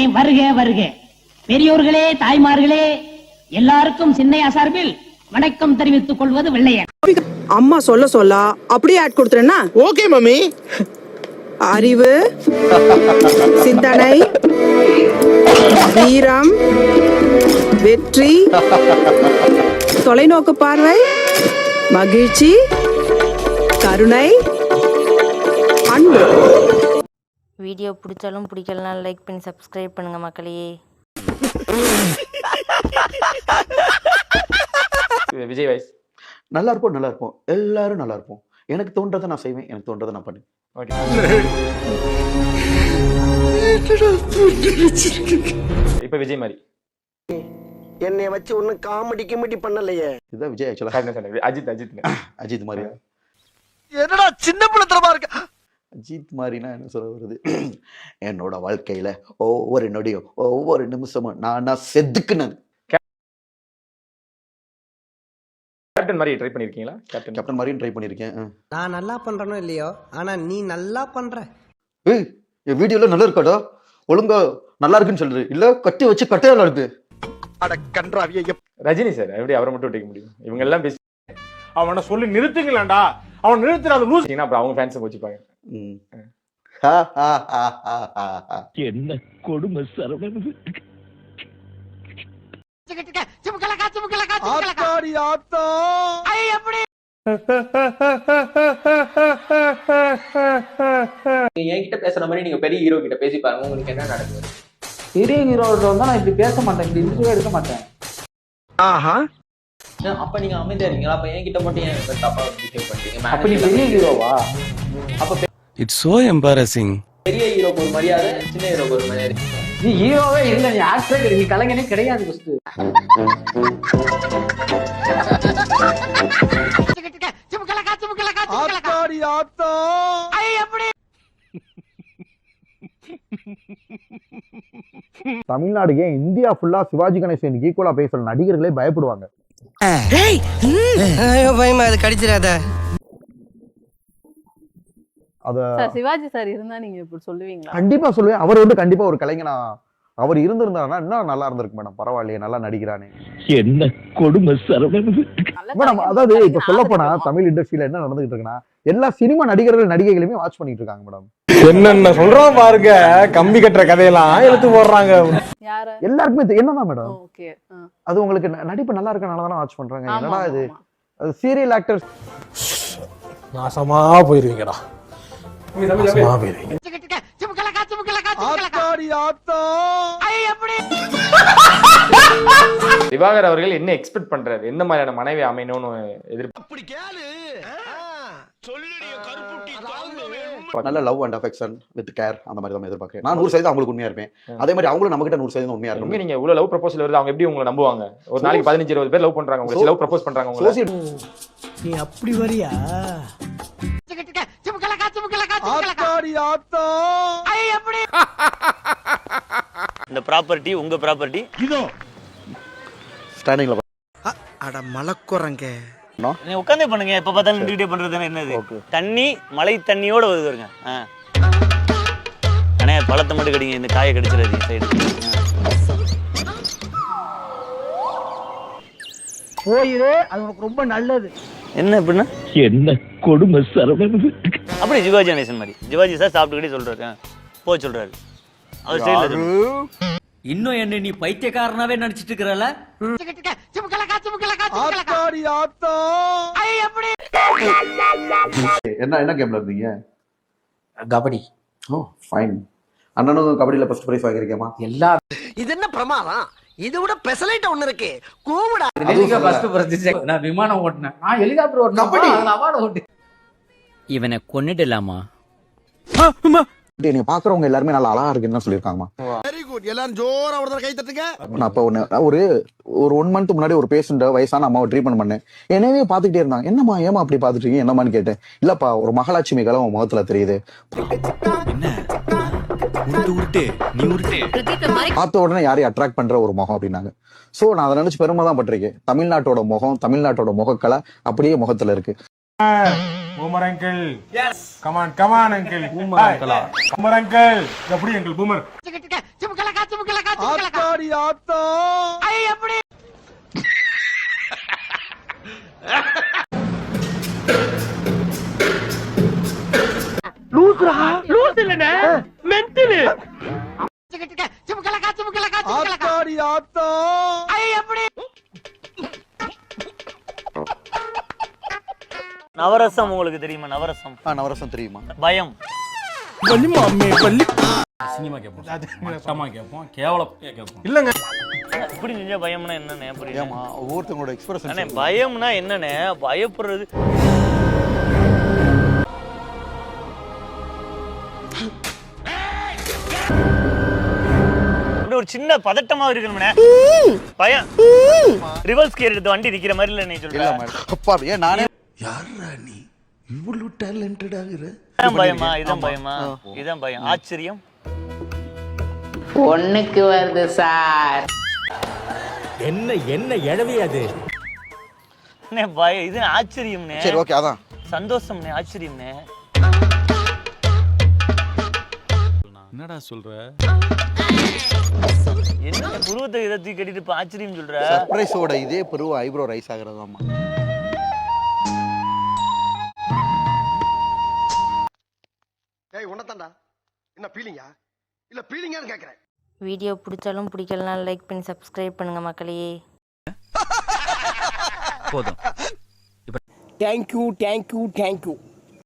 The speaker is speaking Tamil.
வருக வருக. பெரியோர்களே, தாய்மார்களே, எல்லாருக்கும் சின்னையா சார்பில் வணக்கம் தெரிவித்துக் கொள்வது வெள்ளையன். அம்மா சொல்ல சொல்ல அப்படியே ஆட் கொடுத்துறேன்னா? Okay mummy. அறிவு, சிந்தனை, வீரம், வெற்றி, தொலைநோக்கு பார்வை, மகிழ்ச்சி, கருணை, அன்பு. வீடியோ பிடிச்சாலும் பிடிக்கலனாலும் லைக் பண்ணி சப்ஸ்கிரைப் பண்ணுங்க மக்களே. விஜய் வாய்ஸ் நல்லா இருப்போம் எல்லாரும் நல்லா இருப்போம். எனக்கு தோன்றதை நான் செய்வேன், எனக்கு தோன்றதை நான் பண்ணுவேன். இப்ப விஜய் மாதிரி என்னை வச்சு ஒன்னும் காமெடி கிமெடி பண்ணலையே. இதுதான் விஜய் ஆக்சுவலா. அஜித் மாதிரி. என்னடா சின்ன பிள்ளைத்தனமா இருக்க. அஜித் மாதிரினா என்ன சொல்ல வருது, என்னோட வாழ்க்கையில ஒவ்வொரு நொடியும் ஒவ்வொரு நிமிஷமும் நான் செதுக்குனது. கேப்டன் மாதிரி ட்ரை பண்ணிருக்கீங்களா? கேப்டன் மாதிரியும் ட்ரை பண்ணிருக்கேன். நான் நல்லா பண்றேனோ இல்லையோ, ஆனா நீ நல்லா பண்ற. என் வீடியோல நல்லா இருக்காடா, ஒழுங்கா நல்லா இருக்குன்னு சொல்றது இல்ல, கட்டி வச்சு கட்டையால இருக்கு. ரஜினி சார் எப்படி அவரை மட்டும் விட்டுக்க முடியும்? இவங்க எல்லாம் பேசி அவனை சொல்லி நிறுத்துங்களேன்டா, அவன் நிறுத்துறாது லூஸ். அப்புறம் அவங்க ஃபேன்ஸ் போச்சுப்பாங்க. என்ன கொடுமை சரவணன். என்கிட்ட பேசுற மாதிரி நீங்க பெரிய ஹீரோ கிட்ட பேசி பாருங்க, உங்களுக்கு என்ன நடக்குது. பெரிய ஹீரோ தான் நான் இப்படி பேச மாட்டேன், இப்படி இன்டர்வியூ எடுக்க மாட்டேன். அப்ப நீங்க அமைதியா இருக்கீங்களா? அப்ப என்கிட்ட மட்டும் ஏன் தப்பா பிஹேவ் பண்றீங்க? அப்ப நீ பெரிய ஹீரோவா? அப்ப இட்ஸ் சோ எம்பாரசிங். பெரிய ஹீரோக்கு ஒரு மரியாதை, சின்ன ஹீரோக்கு ஒரு மரியாதை. நீ ஹீரோவே இல்ல, நீ ஆக்டரே கிடையாது, நீ கலைஞனே கிடையாது. ஃபர்ஸ்ட் தமிழ்நாடு ஏன் இந்தியா ஃபுல்லா சிவாஜி கணேசன் ஈக்குவலா பேசுற நடிகர்களே பயப்படுவாங்க. பயமா அது கடிச்சிடாத. அத சிவாஜி சார் இருந்தா நீங்க இப்படி சொல்லுவீங்களா? கண்டிப்பா சொல்லுவேன். அவர் வந்து கண்டிப்பா ஒரு கலைஞனா அவர் இருந்திருந்தாருன்னா இன்னும் நல்லா இருந்திருக்கு மேடம். பரவாயில்லையே, நல்லா நடிக்கிறானே. என்ன கொடுமை சரவணன். மேடம் அதாவது இப்ப சொல்ல போனா தமிழ் இண்டஸ்ட்ரியில என்ன நடந்துகிட்டு இருக்குன்னா, எல்லா சினிமா நடிகர்கள் நடிகைகளுமே வாட்ச் பண்ணிட்டு இருக்காங்க மேடம். என்னென்ன சொல்றோம் பாருங்க, கம்பி கட்டுற கதையெல்லாம் எடுத்து போடுறாங்க. எல்லாருக்குமே என்னதான் மேடம், அது உங்களுக்கு நடிப்பு நல்லா இருக்கனால தானே வாட்ச் பண்றாங்க. என்னடா இது, அது சீரியல் ஆக்டர்ஸ் நாசமா போயிருவீங்கடா. திவாகர் அவர்கள் என்ன எக்ஸ்பெக்ட் பண்றாரு, எந்த மாதிரியான மனைவி அமையணும்னு எதிர்பார்ப்பு? நல்ல love and affection with care அந்த மாதிரி தான் எதிர்பார்க்கிறேன். நான் 100% அவங்களுக்கு உண்மையா இருப்பேன், அதே மாதிரி அவங்களும் நம்ம கிட்ட 100% உண்மையா இருக்கும். நீங்க இவ்வளவு லவ் ப்ரொபோசல் வருது, அவங்க எப்படி உங்களை நம்புவாங்க? ஒரு நாளைக்கு 15-20 பேர் லவ் பண்றாங்க, உங்களுக்கு லவ் ப்ரொபோஸ் பண்றாங்க உங்களுக்கு. நீ அப்படி வரியா? இந்த ப்ராப்பர்ட்டி உங்க ப்ராப்பர்ட்டி. இதோ ஸ்டாண்டிங்ல அட மலக்குறங்க. நீ உட்கார்ந்தே பண்ணுங்க, எப்ப பார்த்தாலும் நின்றுட்டே பண்றது என்னது? தண்ணி மழை தண்ணியோட வருதுங்க. அண்ணே பழத்தை மட்டும் கடிங்க, இந்த காயை கடிச்சிடாதீங்க சைடு. போயிரு, அது உனக்கு ரொம்ப நல்லது. என்ன அப்படின்னா என்ன கொடுமை சரவணன். அப்படி சிவாஜி கணேசன் மாதிரி ஜிவாஜி சார் சாப்பிட்டுக்கிட்டே சொல்றாரு, போ சொல்றாரு. அவர் ஸ்டைல்ல இன்னும் என்ன நீ பைத்தியக்காரனாவே நடிச்சிட்டு இருக்கறல? என்ன கேம்ல இருந்தீங்க? கபடி. ஓ ஃபைன். அண்ணனும் கபடியில ஃபர்ஸ்ட் பிரைஸ் வாங்கிருக்கேமா? எல்லா இது என்ன பிரமாதம்? இது விட பெசலைட் ஒன்னு இருக்கு. கூமுடா. நீங்க ஃபர்ஸ்ட் பிரைஸ். நான் விமானம் ஓட்டுனேன், நான் ஹெலிகாப்டர் ஓட்டுனேன், கபடி நான் அவார்ட் ஓட்டு. இவனை கொன்னிடலாமா? நீங்க பாக்குறவங்க எல்லாருமே நல்லா அழகா இருக்குன்னு சொல்லிருக்காங்கமா. Very good. எல்லாரும் ஜோரா ஒரு கை தட்டுங்க. நான் அப்ப ஒரு 1 மந்த் முன்னாடி ஒரு பேஷண்ட் வயசான அம்மாவை ட்ரீட்மெண்ட் பண்ணேன். என்னவே பாத்துக்கிட்டே இருந்தாங்க. என்னம்மா ஏமா அப்படி பாத்துட்டு இருக்கீங்க, என்னமான்னு கேட்டேன். இல்லப்பா ஒரு மகாலட்சுமி கலை உன் முகத்துல தெரியுது. பார்த்த உடனே யாரையும் அட்ராக்ட் பண்ற ஒரு முகம் அப்படின்னாங்க. சோ நான் அதை நினைச்சு பெருமை தான் பட்டிருக்கேன். தமிழ்நாட்டோட முகம், தமிழ்நாட்டோட முகக்கலை அப்படியே முகத்துல இருக்கு. Boomer uncle yes come on come on uncle boomer அங்கிளா பூமர் அங்கிள் எப்படி அங்கிள் பூமர் ஆத்தாடி ஆத்தா எப்படி லூஸ் இல்லனே மென்டல் ஆத்தாடி ஆத்தா எப்படி நவரசம் உங்களுக்கு தெரியுமா? நவரசம் நவரசம் தெரியுமா? பயம். சினிமா கேட்போம் மட்டமா கேட்போம் கேவலம் கேட்போம் இல்லங்க இப்படி செஞ்சா பயம்னா என்னண்ணே? புரியல. ஏமா ஒவ்வொருத்தவங்களோட எக்ஸ்பிரஷன் அண்ணே பயம்னா என்னண்ணே? பயப்படுறது ஒரு சின்ன பதட்டமா இருக்கணும்னே. பயம் ரிவர்ஸ் கியர் எடுத்து வண்டி நிக்கிற மாதிரி இல்ல நீ சொல்ற. அப்பா ஏன் நானே யாரா நீ இவ்வளவு டேலண்டட் ஆகுற? இதான் பயமா? இதான் பயமா? இதான் பயம். ஆச்சரியம் ஒண்ணுக்கு வருது சார். என்ன என்ன எழவி அது அண்ணே பயம் இது ஆச்சரியம்னே. சரி ஓகே அதான் சந்தோஷம்னே ஆச்சரியம்னே. என்னடா சொல்ற? என்ன புருவத்தை இதை கட்டிட்டு இப்ப ஆச்சரியம் சொல்ற? சர்ப்ரைஸோட இதே பருவ ஐப்ரோ ரைஸ் ஆகுறதாமா. ஏய் உன்னதான்டா என்ன பீலிங்கா இல்ல பீலிங்கான்னு கேக்குறேன். வீடியோ பிடிச்சாலும் பிடிக்கலனாலும் லைக் பண்ணி சப்ஸ்கிரைப் பண்ணுங்க மக்களே. போதும். Thank you thank you thank you.